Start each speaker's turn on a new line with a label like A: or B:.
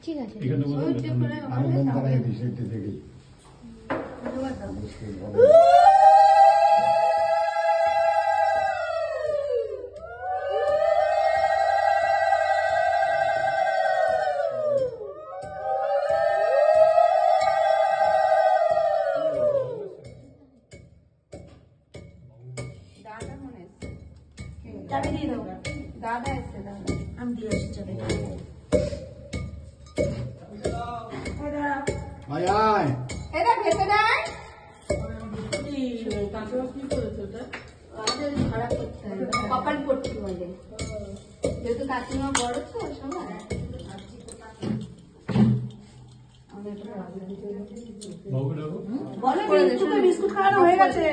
A: ঠিক আছে
B: চাবি দিয়ে দাও দাদা এসছে দাদা আমি দিয়ে আসি চাবি এটা ভেসে দেয় খারাপ করতে হবে কপাল পড়তে বলে যেহেতু কাকিমা বড় তো সবাই বলো বিস্কুট খাওয়ানো হয়ে গেছে।